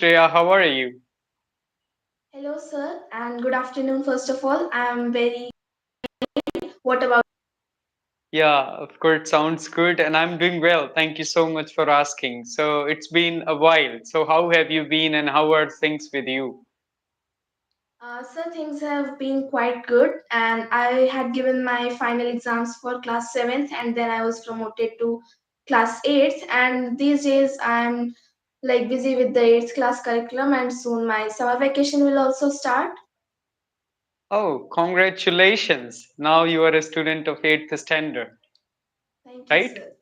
Shreya. How are you? Hello, sir, and good afternoon. First of all, I am very. What about? Yeah, of course, sounds good, and I'm doing well. Thank you so much for asking. So, it's been a while. So, how have you been, and how are things with you? Sir, things have been quite good, and I had given my final exams for class 7th, and then I was promoted to class 8th. And these days, I'm like busy with the 8th class curriculum, and soon my summer vacation will also start. Oh, congratulations. Now you are a student of 8th standard, Thank you, right? sir.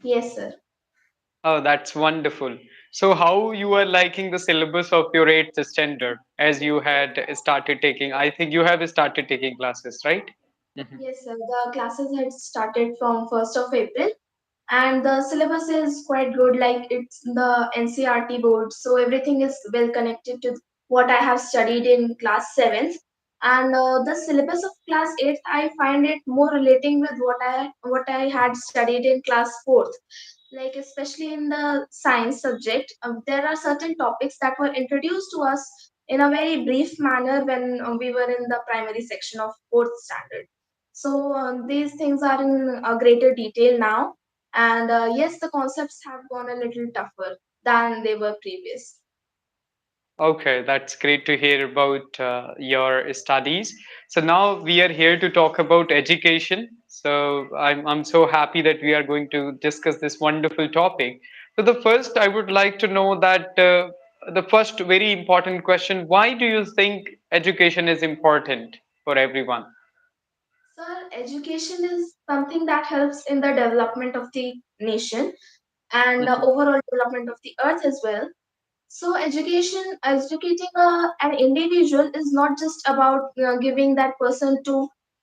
Yes, sir. Oh, that's wonderful. So, how you are liking the syllabus of your 8th standard as you had started taking? I think you have started taking classes, right? Mhm. Yes, sir. The classes had started from 1st of April, and the syllabus is quite good, like it's the NCRT board, so everything is well connected to what I have studied in class 7th. And the syllabus of class 8th, I find it more relating with what I had studied in class 4th. Like especially in the science subject, there are certain topics that were introduced to us in a very brief manner when we were in the primary section of 4th standard. So these things are in a greater detail now, and yes, the concepts have gone a little tougher than they were previous. Okay, that's great to hear about your studies. So now we are here to talk about education. So I'm so happy that we are going to discuss this wonderful topic. So the first, I would like to know that the first very important question: why do you think education is important for everyone? Sir, education is something that helps in the development of the nation and the Mhm. overall development of the earth as well. So, educating an individual is not just about giving that person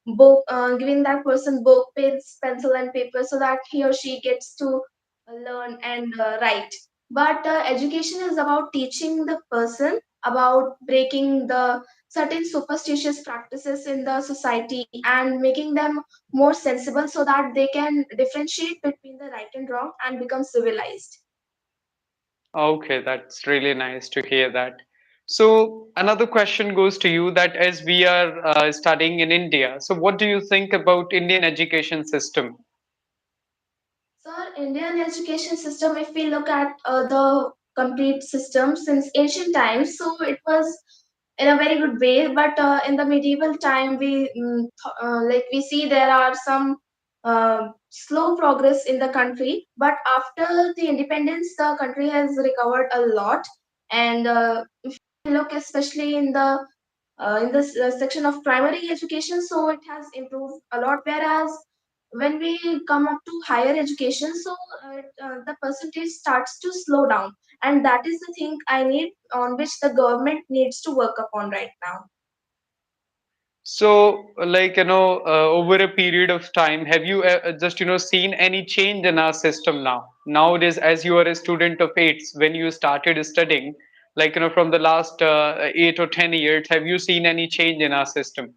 book, pens, pencil, and paper, so that he or she gets to learn and write. But education is about teaching the person about breaking the certain superstitious practices in the society and making them more sensible, so that they can differentiate between the right and wrong and become civilized. Okay, that's really nice to hear that. So another question goes to you that as we are studying in India, so what do you think about Indian education system? So, our Indian education system, if we look at the complete system since ancient times, so it was in a very good way. But in the medieval time, we see there are some slow progress in the country. But after the independence, the country has recovered a lot. And look especially in this section of primary education, so it has improved a lot, whereas when we come up to higher education, so the percentage starts to slow down, and that is the thing I need on which the government needs to work upon right now. So, over a period of time, have you just seen any change in our system now? Nowadays, as you are a student of eights, when you started studying, from the last 8 or 10 years, have you seen any change in our system?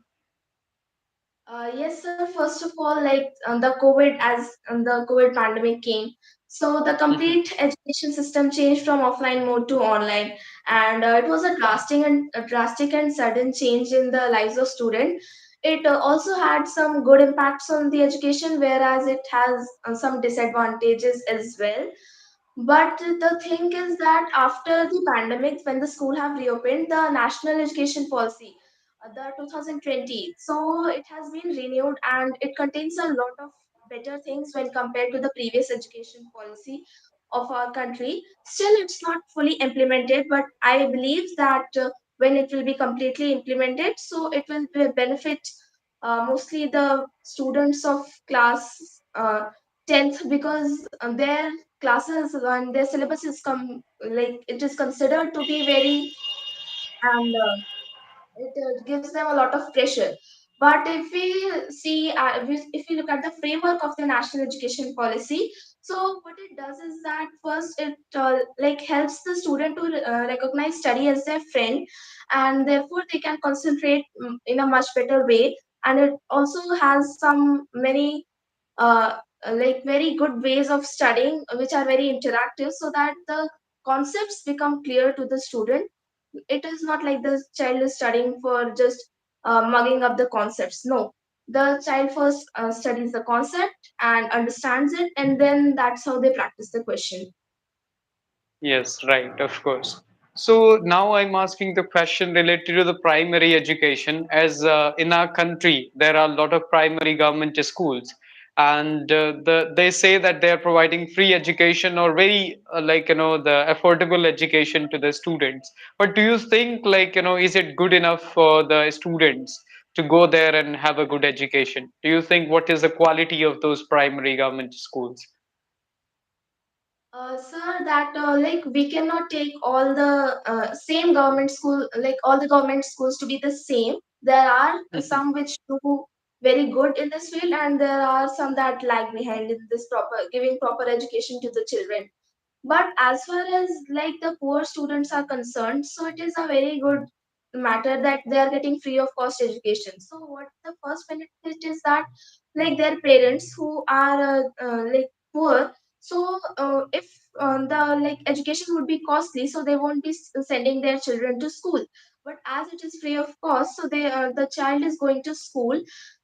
Yes, sir. First of all, the COVID pandemic came, so the complete education system changed from offline mode to online, and it was a drastic and sudden change in the lives of students. It also had some good impacts on the education, whereas it has some disadvantages as well. But the thing is that after the pandemic, when the school have reopened, the national education policy, the 2020, so it has been renewed and it contains a lot of better things when compared to the previous education policy of our country. Still, it's not fully implemented, but I believe that when it will be completely implemented, so it will benefit mostly the students of class 10th, because their classes and their syllabus is it is considered to be very, and it gives them a lot of pressure. But if we look at the framework of the national education policy, so what it does is that first it helps the student to recognize study as their friend, and therefore they can concentrate in a much better way. And it also has some many very good ways of studying which are very interactive, so that the concepts become clear to the student. It is not like the child is studying for just mugging up the concepts. No, the child first studies the concept and understands it, and then that's how they practice the question. Yes, right, of course. So now I'm asking the question related to the primary education. As in our country, there are a lot of primary government schools, and they say that they are providing free education or very the affordable education to the students. But do you think is it good enough for the students to go there and have a good education? Do you think what is the quality of those primary government schools? Sir, that like we cannot take all the same government school, like all the government schools to be the same. There are some which do very good in this field, and there are some that lag behind in this proper giving proper education to the children. But as far as like the poor students are concerned, so it is a very good matter that they are getting free of cost education. So what the first benefit is that like their parents who are like poor, so if the like education would be costly, so they won't be sending their children to school. But as it is free of cost, so they the child is going to school,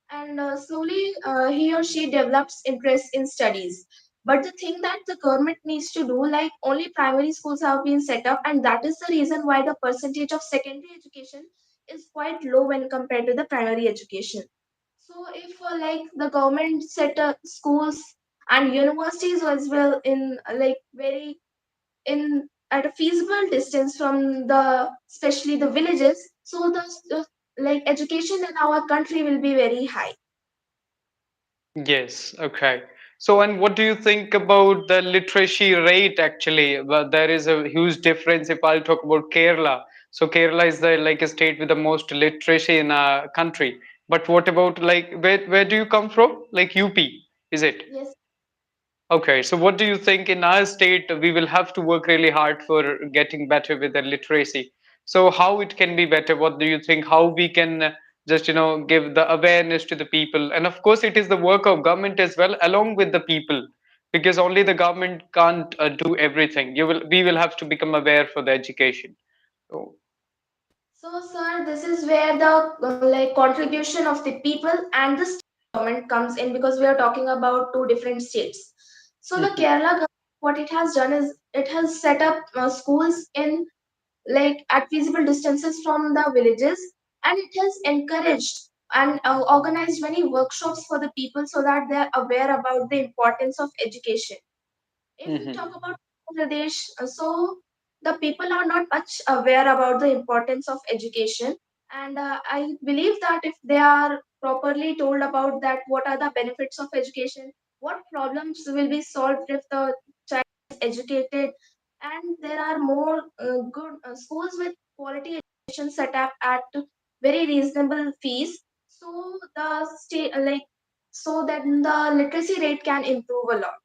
and slowly he or she develops interest in studies. But the thing that the government needs to do, like only primary schools have been set up, and that is the reason why the percentage of secondary education is quite low when compared to the primary education. So if like the government set up schools and universities as well in like very in at a feasible distance from the especially the villages, so the like education in our country will be very high. Yes, okay. So, and what do you think about the literacy rate actually? Well, there is a huge difference if I'll talk about Kerala. So, Kerala is the like a state with the most literacy in our country. But what about like where do you come from? Like UP, is it? Yes. Okay, so what do you think in our state we will have to work really hard for getting better with the literacy? So how it can be better? What do you think? How we can just give the awareness to the people? And of course, it is the work of government as well, along with the people, because only the government can't do everything. We will have to become aware for the education. So, So, sir, this is where the like contribution of the people and the state government comes in, because we are talking about two different states. So, the mhm, Kerala government, what it has done is it has set up schools in like at feasible distances from the villages, and it has encouraged and organized many workshops for the people so that they are aware about the importance of education. If we mhm. talk about Pradesh, so the people are not much aware about the importance of education, and I believe that if they are properly told about that, what are the benefits of education, what problems will be solved if the child is educated, and there are more good schools with quality education set up at very reasonable fees, so the state like so that the literacy rate can improve a lot.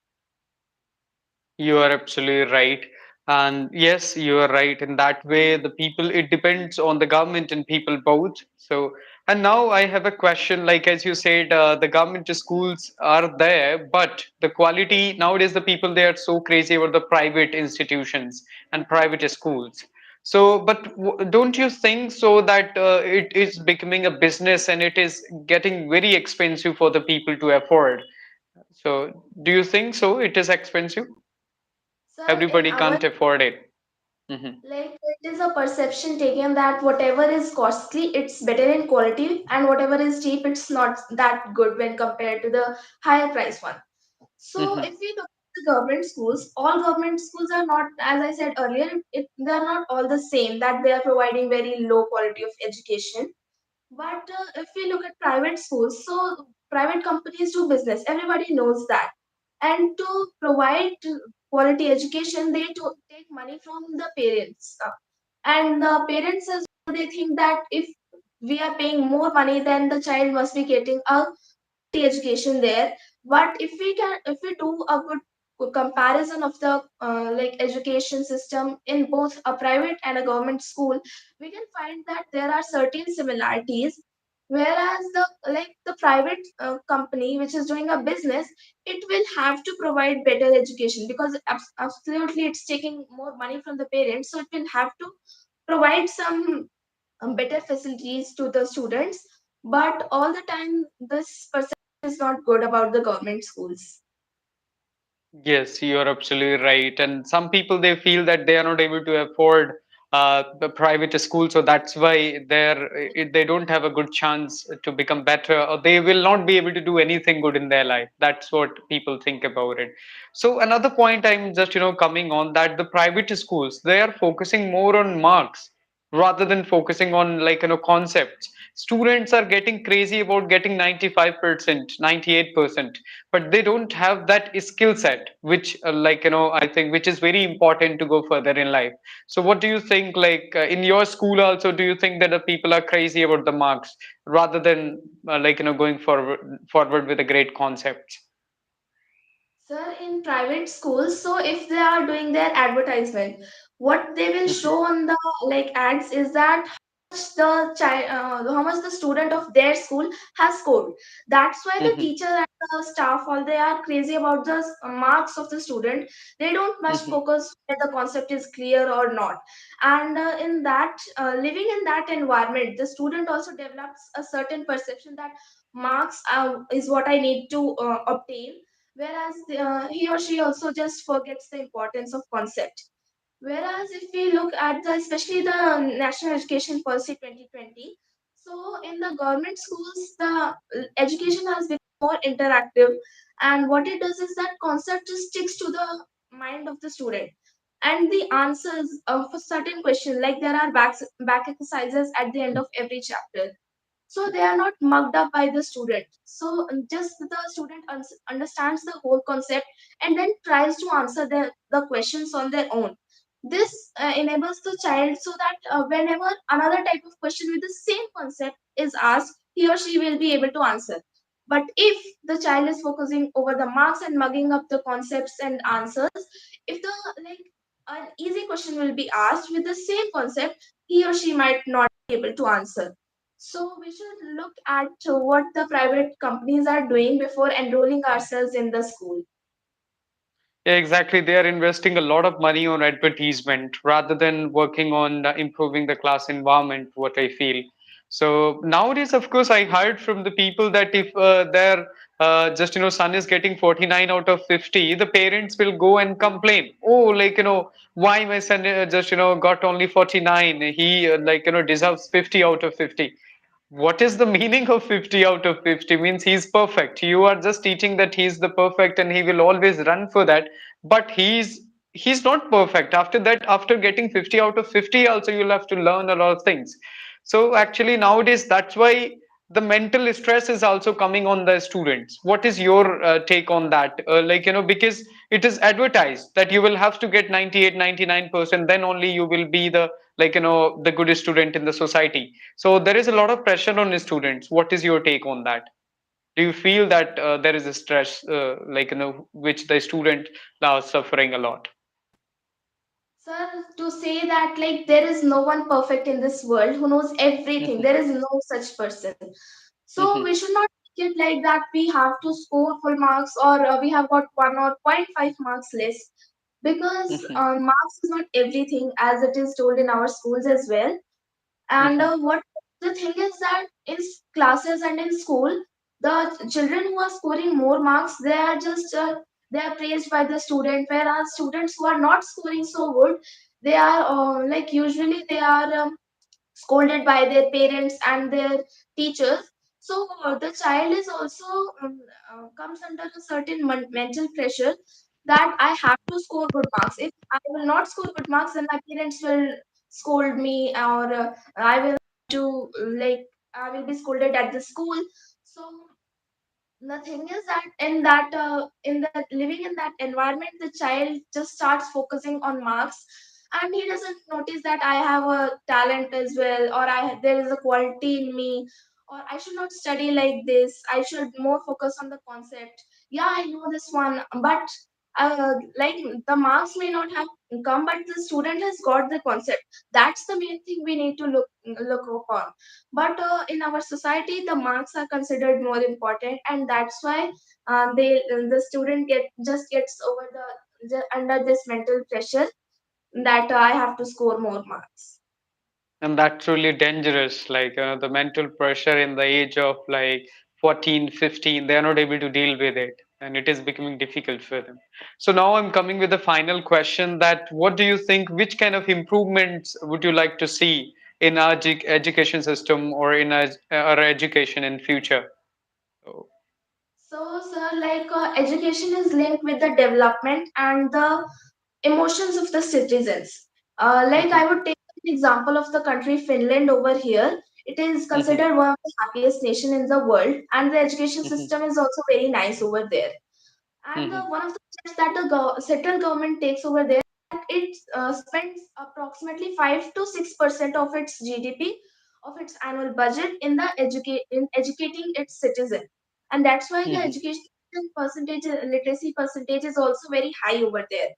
You are absolutely right. And yes, you are right. In that way, the people, it depends on the government and people both. So, and now I have a question. Like, as you said, the government schools are there, but the quality nowadays, the people, they are so crazy about the private institutions and private schools. So, but don't you think so that it is becoming a business and it is getting very expensive for the people to afford? So, do you think so? It is expensive? Sir, in Everybody our can't afford it. Hmm. like it is a perception taken that whatever is costly, it's better in quality, and whatever is cheap, it's not that good when compared to the higher price one. So Hmm. if we look at the government schools, all government schools are not, as I said earlier, they are not all the same, that they are providing very low quality of education. But if we look at private schools, so private companies do business. Everybody knows that. And to provide quality education, they take money from the parents. And the parents as well, they think that if we are paying more money, then the child must be getting a education there. But if we do a good comparison of the like education system in both a private and a government school, we can find that there are certain similarities, Whereas the private company which is doing a business, it will have to provide better education, because absolutely it's taking more money from the parents, so it will have to provide some better facilities to the students. But all the time this perception is not good about the government schools. Yes, you're absolutely right. And some people, they feel that they are not able to afford the private school, so that's why they don't have a good chance to become better, or they will not be able to do anything good in their life. That's what people think about it. So another point I'm just coming on, that the private schools, they are focusing more on marks rather than focusing on concepts. Students are getting crazy about getting 95%, 98%, but they don't have that skill set, which I think which is very important to go further in life. So what do you think, in your school also, do you think that the people are crazy about the marks rather than going forward with a great concept? Sir, in private schools, so if they are doing their advertisement, what they will Mhm, show on the ads is that how much the student of their school has scored. That's why the mhm, teacher and the staff, all they are crazy about the marks of the student. They don't much mhm. focus whether the concept is clear or not. And in that living in that environment, the student also develops a certain perception that marks is what I need to obtain, whereas he or she also just forgets the importance of concept. Whereas if we look at the especially the National Education Policy 2020, so in the government schools, the education has become more interactive, and what it does is that concept just sticks to the mind of the student, and the answers of a certain question, like there are back exercises at the end of every chapter, so they are not mugged up by the student. So just the student understands the whole concept and then tries to answer the questions on their own. This enables the child so that whenever another type of question with the same concept is asked, he or she will be able to answer. But if the child is focusing over the marks and mugging up the concepts and answers, if the like an easy question will be asked with the same concept, he or she might not be able to answer. So we should look at what the private companies are doing before enrolling ourselves in the school. Yeah, exactly. They are investing a lot of money on advertisement rather than working on improving the class environment, what I feel. So nowadays, of course, I heard from the people that if their just son is getting 49 out of 50, the parents will go and complain. Oh, why my son just got only 49? He deserves 50 out of 50. What is the meaning of 50 out of 50? Means he's perfect. You are just teaching that he's the perfect and he will always run for that, but he's not perfect. After that, after getting 50 out of 50 also, you'll have to learn a lot of things. So actually nowadays, that's why the mental stress is also coming on the students. What is your take on that? Because it is advertised that you will have to get 98, 99%, then only you will be the the good student in the society. So there is a lot of pressure on the students. What is your take on that? Do you feel that there is a stress which the student are suffering a lot? Sir, to say that there is no one perfect in this world who knows everything, Mhm, there is no such person. So mhm, we should not take it like that we have to score full marks, or we have got 1 or point 0.5 marks less, because mhm, marks is not everything, as it is told in our schools as well. And mhm, what the thing is that in classes and in school, the children who are scoring more marks, they are just they are praised by the student, whereas students who are not scoring so good, they are usually they are scolded by their parents and their teachers. So the child is also comes under a certain mental pressure that I have to score good marks. If I will not score good marks, then my parents will scold me, or I will to I will be scolded at the school. So the thing is that in that living in that environment, the child just starts focusing on marks, and he doesn't notice that I have a talent as well, or there is a quality in me, or I should not study like this, I should more focus on the concept. Yeah, I know this one, but like the marks may not have come, but the student has got the concept. That's the main thing we need to look upon. But in our society, the marks are considered more important, and that's why the student gets over under this mental pressure that I have to score more marks. And that's really dangerous. Like the mental pressure in the age of like 14, 15, they are not able to deal with it. And it is becoming difficult for them. So now I'm coming with the final question that what do you think, which kind of improvements would you like to see in our education system or in our education in future? So, So, sir, like education is linked with the development and the emotions of the citizens. Like mhm, I would take an example of the country Finland over here. It is mhm, considered one of the happiest nation in the world, and the education mhm, system is also very nice over there. And mhm, one of the steps that the central government takes over there, it spends approximately 5 to 6% of its GDP, of its annual budget in in educating its citizen, and that's why the mhm. education percentage, literacy percentage is also very high over there.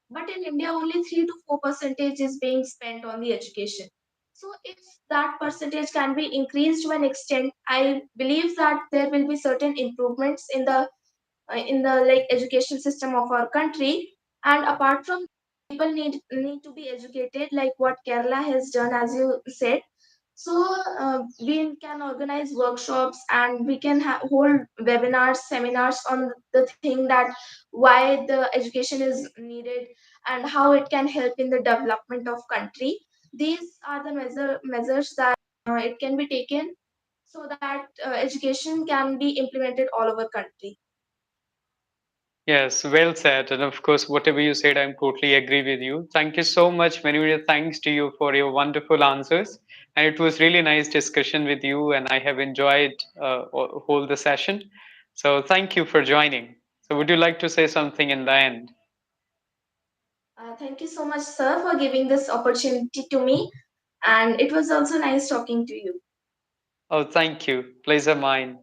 But in India, only 3 to 4% is being spent on the education. So if that percentage can be increased to an extent, I believe that there will be certain improvements in the like education system of our country. And apart from, people need to be educated, like what Kerala has done, as you said. So we can organize workshops, and we can hold webinars, seminars on the thing that why the education is needed and how it can help in the development of country. These are the measures that it can be taken so that education can be implemented all over country. Yes, well said. And of course, whatever you said, I'm totally agree with you. Thank you so much. Many, many thanks to you for your wonderful answers. And it was really nice discussion with you, and I have enjoyed whole the session. So thank you for joining. So would you like to say something in the end? Thank you so much, sir, for giving this opportunity to me. And it was also nice talking to you. Oh, thank you. Pleasure mine.